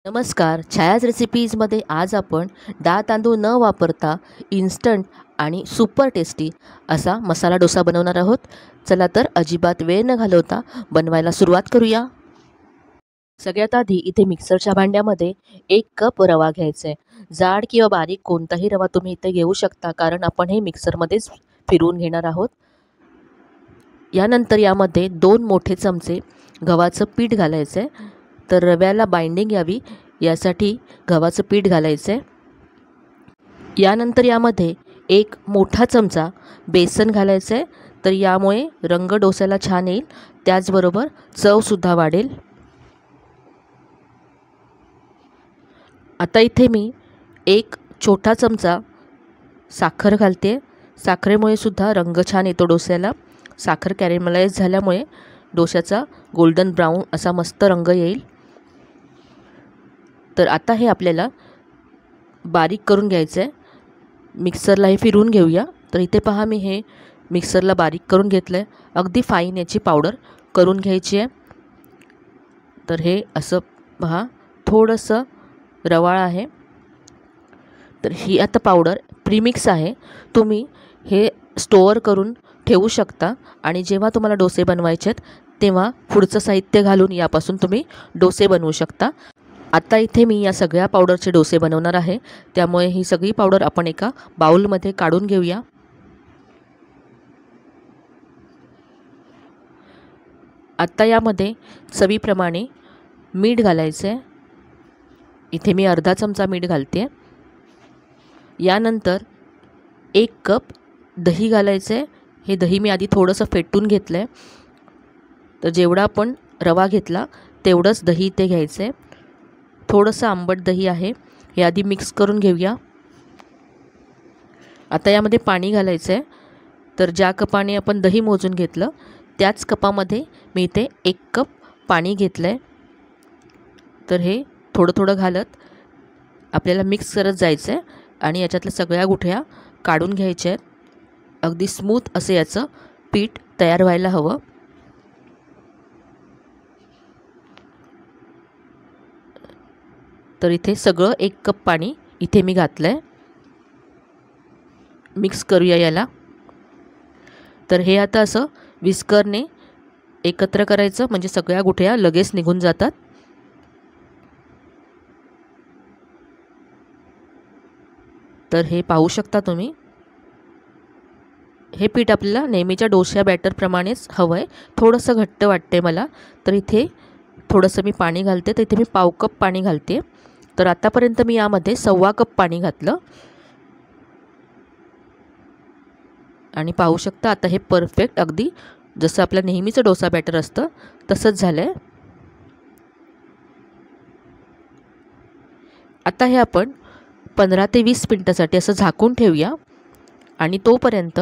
नमस्कार. छायाज रेसिपीजमध्ये आज आपण डाळ तांदूळ न वापरता इन्स्टंट आणि सुपर टेस्टी असा मसाला डोसा बनवणार आहोत. चला तर अजिबात वेळ न घालवता बनवायला सुरुवात करूया. सगळ्यात आधी इथे मिक्सरच्या भांड्यामध्ये 1 कप रवा घ्यायचा आहे. जाड किंवा बारीक कोणताही रवा तुम्ही इथे घेऊ शकता, कारण आपण हे मिक्सरमध्येच फिरवून घेणार आहोत. यानंतर यामध्ये 2 मोठे चमचे गव्हाचं पीठ घालायचं आहे. तर रव्याला बाइंडिंग यावी यासाठी गव्हाचं पीठ घालायचं आहे. यानंतर यामध्ये 1 मोठा चमचा बेसन घालायचं आहे. तर यामुळे रंग डोस्याला छान येईल, त्याचबरोबर चवसुद्धा वाढेल. आता इथे मी 1 छोटा चमचा साखर घालते. साखरेमुळे सुद्धा रंग छान येतो डोस्याला. साखर कॅरेमलाइज झाल्यामुळे डोस्याचा गोल्डन ब्राऊन असा मस्त रंग येईल. तर आता हे आपल्याला बारीक करून घ्यायचं आहे. मिक्सरला हे फिरवून घेऊया. तर इथे पहा, मी हे मिक्सरला बारीक करून घेतलं आहे. अगदी फाईन याची पावडर करून घ्यायची आहे. तर हे असं पहा, थोडंसं रवाळ आहे. तर ही आता पावडर प्रीमिक्स आहे. तुम्ही हे स्टोअर करून ठेवू शकता आणि जेव्हा तुम्हाला डोसे बनवायचे आहेत तेव्हा पुढचं साहित्य घालून यापासून तुम्ही डोसे बनवू शकता. आता इथे मी या सगळ्या पावडरचे डोसे बनवणार आहे, त्यामुळे ही सगळी पावडर आपण एका बाउलमध्ये काढून घेऊया. आता यामध्ये चवीप्रमाणे मीठ घालायचं आहे. इथे मी अर्धा चमचा मीठ घालते. यानंतर 1 कप दही घालायचं आहे. हे दही मी आधी थोडंसं फेटून घेतलं आहे. तर जेवढा आपण रवा घेतला तेवढंच दही इथे घ्यायचं आहे. थोडंसं आंबट दही आहे. हे आधी मिक्स करून घेऊया. आता यामध्ये पाणी घालायचं आहे. तर ज्या कपाने आपण दही मोजून घेतलं त्याच कपामध्ये मी इथे 1 कप पाणी घेतलं आहे. तर हे थोडं थोडं घालत आपल्याला मिक्स करत जायचं आहे आणि याच्यातल्या सगळ्या गुठळ्या काढून घ्यायच्या आहेत. अगदी स्मूथ असं याचं पीठ तयार व्हायला हवं. तर इथे सगळं 1 कप पाणी इथे मी घातलं आहे. मिक्स करूया याला. तर हे आता असं विस्करने एकत्र करायचं, म्हणजे सगळ्या गुठळ्या लगेच निघून जातात. तर हे पाहू शकता तुम्ही. हे पीठ आपल्याला नेहमीच्या डोसा बॅटरप्रमाणेच हवं आहे. थोडंसं घट्ट वाटते मला, तर इथे थोडंसं मी पाणी घालते. तर इथे मी पाव कप पाणी घालते. तर आतापर्यंत मी यामध्ये 1.25 कप पाणी घातलं आणि पाहू शकता आता हे परफेक्ट अगदी जसं आपलं नेहमीचं डोसा बॅटर असतं तसंच झालं आहे. आता हे आपण 15 ते 20 मिनटासाठी असं झाकून ठेवूया आणि तोपर्यंत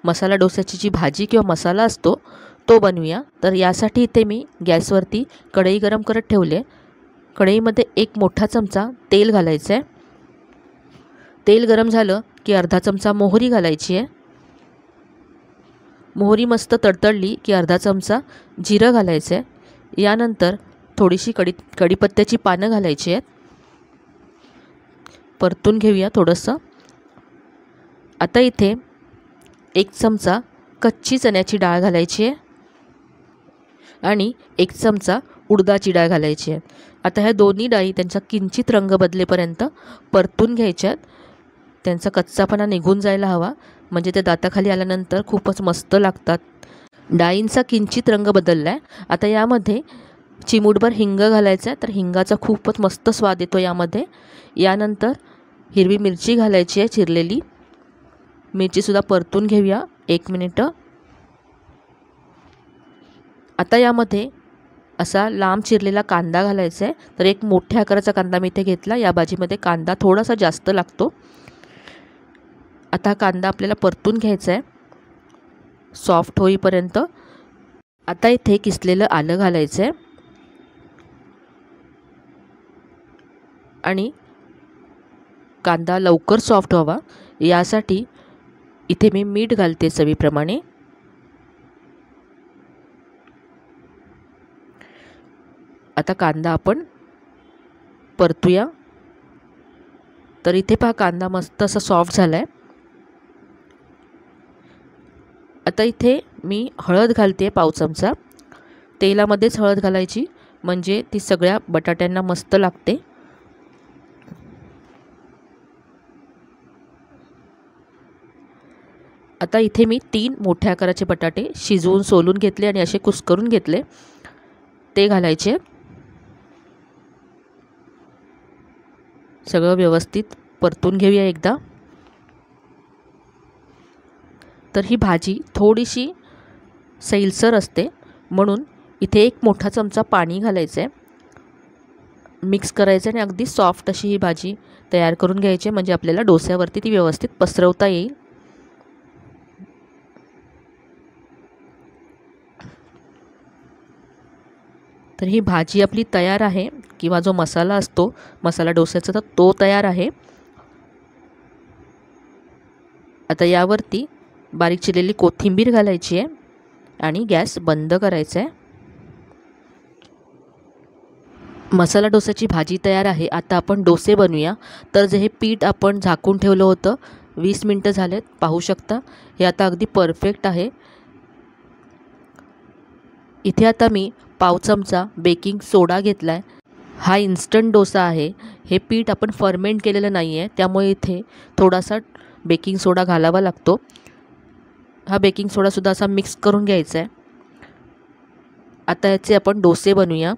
मसाला डोस्याची जी भाजी किंवा मसाला असतो तो बनवूया. तर यासाठी इथे मी गॅसवरती कढई गरम करत ठेवले. कढईमध्ये 1 मोठा चमचा तेल घालायचं आहे. तेल गरम झालं की अर्धा चमचा मोहरी घालायची आहे. मोहरी मस्त तडतडली की अर्धा चमचा जिरं घालायचं आहे. यानंतर थोडीशी कढीपत्त्याची पानं घालायची आहेत. परतून घेऊया थोडंसं. आता इथे 1 चमचा कच्ची चण्याची डाळ घालायची आहे आणि 1 चमचा उडदाची डाळ घालायची आहे. आता ह्या दोन्ही डाळी त्यांचा किंचित रंग बदलेपर्यंत परतून घ्यायच्यात. त्यांचा कच्चापणा निघून जायला हवा, म्हणजे ते दाताखाली आल्यानंतर खूपच मस्त लागतात. डाळींचा किंचित रंग बदलला आहे. आता यामध्ये चिमूटभर हिंग घालायचा आहे. तर हिंगाचा खूपच मस्त स्वाद येतो यामध्ये. यानंतर हिरवी मिरची घालायची आहे चिरलेली. मिरचीसुद्धा परतून घेऊया 1 मिनिटं. आता यामध्ये असा लांब चिरलेला कांदा घालायचा आहे. तर 1 मोठ्या आकाराचा कांदा मी इथे घेतला. या भाजीमध्ये कांदा थोडासा जास्त लागतो. आता हा कांदा आपल्याला परतून घ्यायचा आहे सॉफ्ट होईपर्यंत. आता इथे किसलेलं आलं घालायचं आहे आणि कांदा लवकर सॉफ्ट व्हावा यासाठी इथे मी मीठ घालते चवीप्रमाणे. आता कांदा आपण परतूया। तर इथे पहा कांदा मस्त असा सॉफ्ट झाला आहे। आता इथे मी हळद घालते पाव चमचा। तेलामध्येच हळद घालायची म्हणजे ती सगळ्या बटाट्यांना मस्त लागते। आता इथे मी 3 मोठ्या आकाराचे बटाटे शिजवून सोलून घेतले आणि असे कुस्करून घेतले, ते घालायचे। सगळं व्यवस्थित परतून घेऊया एकदा। तर ही भाजी थोडीशी सैलसर असते म्हणून इथे 1 मोठा चमचा पाणी घालायचं आहे, मिक्स करायचं आणि अगदी सॉफ्ट अशी ही भाजी तयार करून घ्यायची म्हणजे आपल्याला डोस्यावरती ती व्यवस्थित पसरवता येईल। तर ही भाजी आपली तयार आहे किंवा जो मसाला असतो मसाला डोस्याचा तर तो तयार आहे। आता यावरती बारीक चिरलेली कोथिंबीर घालायची आहे आणि गॅस बंद करायचा आहे। मसाला डोस्याची भाजी तयार आहे। आता आपण डोसे बनवूया। तर जे हे पीठ आपण झाकून ठेवलं होतं 20 मिनिटं झालेत, पाहू शकता हे आता अगदी परफेक्ट आहे। इथे आता मी पाव चमचा बेकिंग सोडा घेतला आहे। हा इन्स्टंट डोसा आहे, हे पीठ आपण फर्मेंट केलेलं नाही आहे त्यामुळे इथे थोडासा बेकिंग सोडा घालावा लागतो। हा बेकिंग सोडासुद्धा असा मिक्स करून घ्यायचा आहे। आता याचे आपण डोसे बनवूया।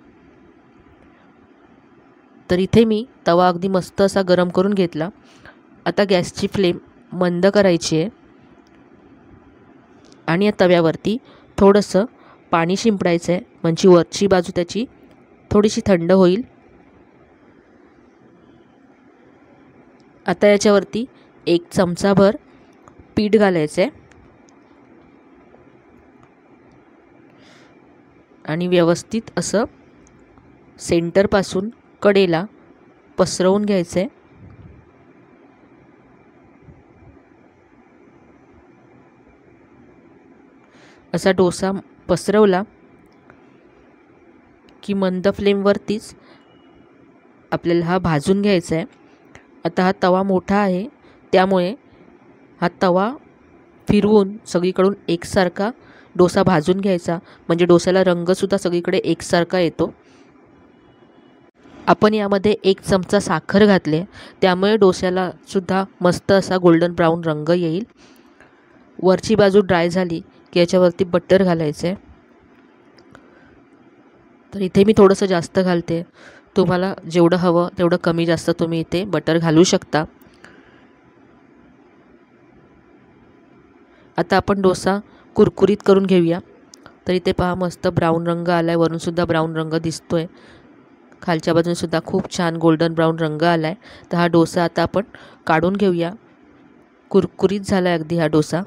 तर इथे मी तवा अगदी मस्त असा गरम करून घेतला। आता गॅसची फ्लेम मंद करायची आहे आणि या तव्यावरती थोडंसं पाणी शिंपडायचं आहे म्हणजे वरची बाजू त्याची थोडीशी थंड होईल। आता याच्यावरती 1 चमचाभर पीठ घालायचं आहे आणि व्यवस्थित असं सेंटरपासून कडेला पसरवून घ्यायचं आहे। असा डोसा पसरवला की मंद फ्लेमवरतीच आपल्याला हा भाजून घ्यायचा आहे। आता हा तवा मोठा आहे त्यामुळे हा तवा फिरवून सगळीकडून एकसारखा डोसा भाजून घ्यायचा म्हणजे डोस्याला रंगसुद्धा सगळीकडे एकसारखा येतो। आपण यामध्ये 1 चमचा साखर घातले त्यामुळे डोस्याला सुद्धा मस्त असा गोल्डन ब्राऊन रंग येईल। वरची बाजू ड्राय झाली की याच्यावरती बटर घालायचं आहे। तर इथे मी थोडंसं जास्त घालते, तुम्हाला जेवढं हवं तेवढं कमी जास्त तुम्ही इथे बटर घालू शकता। आता आपण डोसा कुरकुरीत करून घेऊया। तर इथे पहा मस्त ब्राऊन रंग आला आहे, वरूनसुद्धा ब्राऊन रंग दिसतो आहे, खालच्या बाजूनसुद्धा खूप छान गोल्डन ब्राऊन रंग आला आहे। तर हा डोसा आता आपण काढून घेऊया। कुरकुरीत झाला आहे अगदी हा डोसा,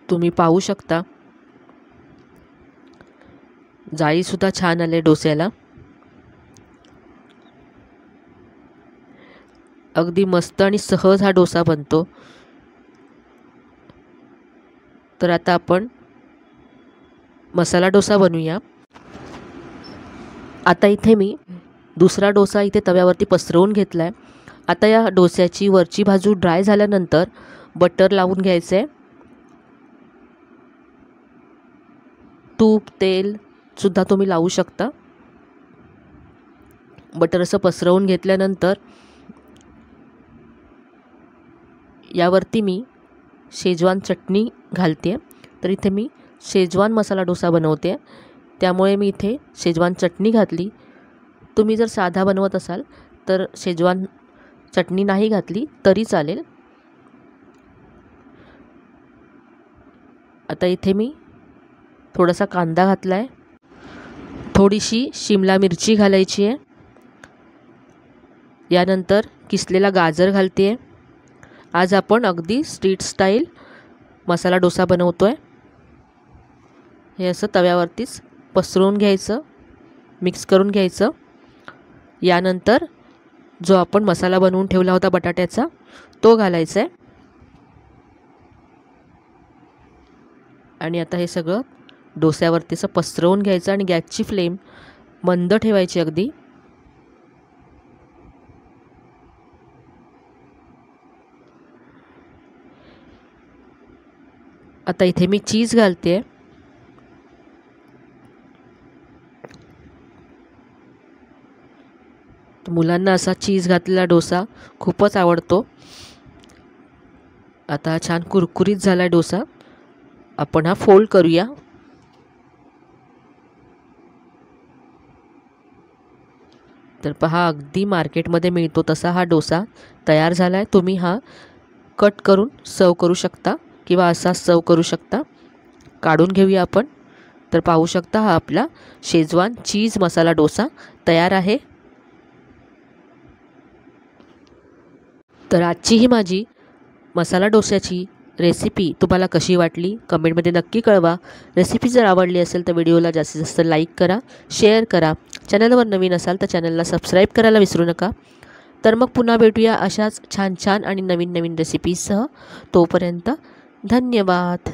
तुम्ही पाहू शकता। जाळीसुद्धा छान आले डोस्याला, अगदी मस्त आणि सहज हा डोसा बनतो। तर आता आपण मसाला डोसा बनवूया। आता इथे मी दुसरा डोसा इथे तव्यावरती पसरवून घेतला आहे। आता या डोस्याची वरची बाजू ड्राय झाल्यानंतर बटर लावून घ्यायचं आहे। तूप तेल सुद्धा तुम्ही लावू शकता। बटर असं पसरवून घेतल्यानंतर यावरती मी शेजवान चटणी घालते। तर इथे मी शेजवान मसाला डोसा बनवते त्यामुळे मी इथे शेजवान चटणी घातली। तुम्ही जर साधा बनवत असाल तर शेजवान चटणी नाही घातली तरी चालेल। आता इथे मी थोडासा कांदा घातला आहे, थोडीशी शिमला मिरची घालायची आहे, यानंतर किसलेला गाजर घालते आहे। आज आपण अगदी स्ट्रीट स्टाईल मसाला डोसा बनवतो आहे। हे असं तव्यावरतीच पसरवून घ्यायचं, मिक्स करून घ्यायचं। यानंतर जो आपण मसाला बनवून ठेवला होता बटाट्याचा तो घालायचा आहे आणि आता हे सगळं डोस्यावरती असं पसरवून घ्यायचं आणि गॅसची फ्लेम मंद ठेवायची अगदी. आता इथे मी चीज घालते. मुलांना असा चीज घातलेला डोसा खूपच आवडतो. आता छान कुरकुरीत झाला डोसा. आपण हा फोल्ड करूया. तर पहा, अगदी मार्केटमध्ये मिळतो तसा हा डोसा तयार झाला आहे. तुम्ही हा कट करून सर्व करू शकता किंवा असा सर्व करू शकता. काढून घेऊया आपण. तर पाहू शकता, हा आपला शेजवान चीज मसाला डोसा तयार आहे. तर आजची ही माझी मसाला डोस्याची रेसिपी तुम्हाला कशी वाटली कमेंटमध्ये नक्की कळवा. रेसिपी जर आवडली असेल तर व्हिडिओला जास्तीत जास्त लाईक करा, शेअर करा. चॅनलवर नवीन असाल तर चॅनलला सबस्क्राईब करायला विसरू नका. तर मग पुन्हा भेटूया अशाच छान छान आणि नवीन नवीन रेसिपीजसह. तोपर्यंत धन्यवाद.